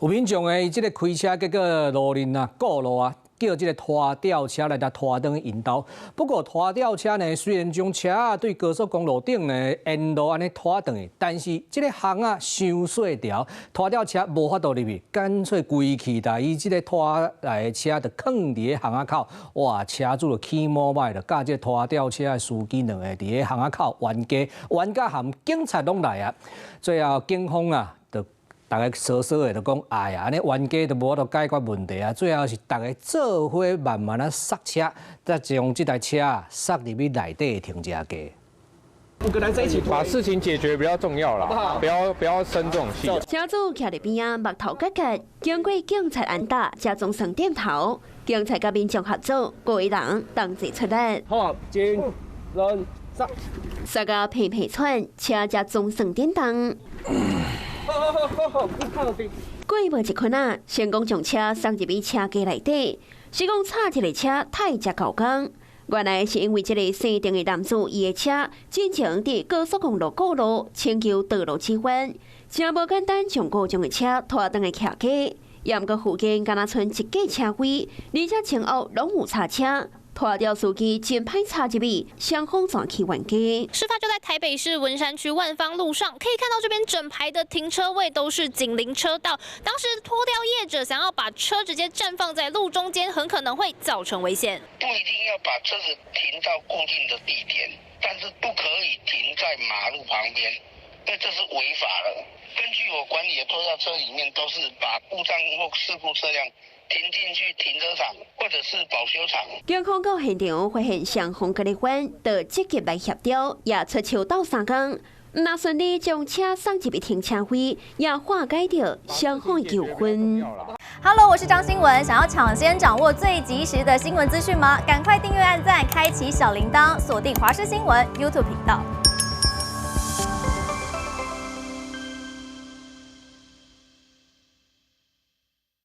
有民众伊即个开车结果路人啊过路啊，叫即个拖吊车来拖转引导。不过拖吊车呢，虽然将车啊对高速公路顶呢沿路安尼拖转，但是即个巷啊伤细条，拖吊车无法度入去，干脆规气来伊即个拖来的车就放伫个巷仔口，哇！车主就起毛歹了，甲即个拖吊车的司机两个伫个巷仔口冤家含警察拢来啊，最后警方啊。大家稍稍的就讲，哎呀，安尼冤家就无法度解决问题啊。最后是大家做伙慢慢啊刹车，再将这台车刹入去内底的停车格。5个男生一起把事情解决比较重要啦，不要生这种气。车主徛伫边啊，目头结结，经过警察按打，才总算点头。警察甲民众合作，5个人同时出力。好，警人刹。三个皮皮喘，车才总算点动。过无一困啊，成功将车送入去车架内底。是讲差一个车太只高工，原来是因为这个姓郑的男子，伊的车进前伫高速公路过路，请求道路支援，真无简单将各种的车拖登个车架，也毋过附近敢若剩一架车位，而且前后拢有叉车。拖吊司机真歹插入去，双方转去冤家。事发就在台北市文山区万芳路上，可以看到这边整排的停车位都是紧邻车道。当时拖吊业者想要把车直接站放在路中间，很可能会造成危险。不一定要把车子停到固定的地点，但是不可以停在马路旁边，因为这是违法了。根据我管理的拖吊车里面，都是把故障或事故车辆停进去停车场或者是保修厂。警方到现场发现双方各立官都积极来协调，也出手斗3工，若顺利将车送入去停车位，也化解掉双方的纠纷。Hello， 我是张新文，想要抢先掌握最及时的新闻资讯吗？赶快订阅、按赞、开启小铃铛，锁定华视新闻 YouTube 频道。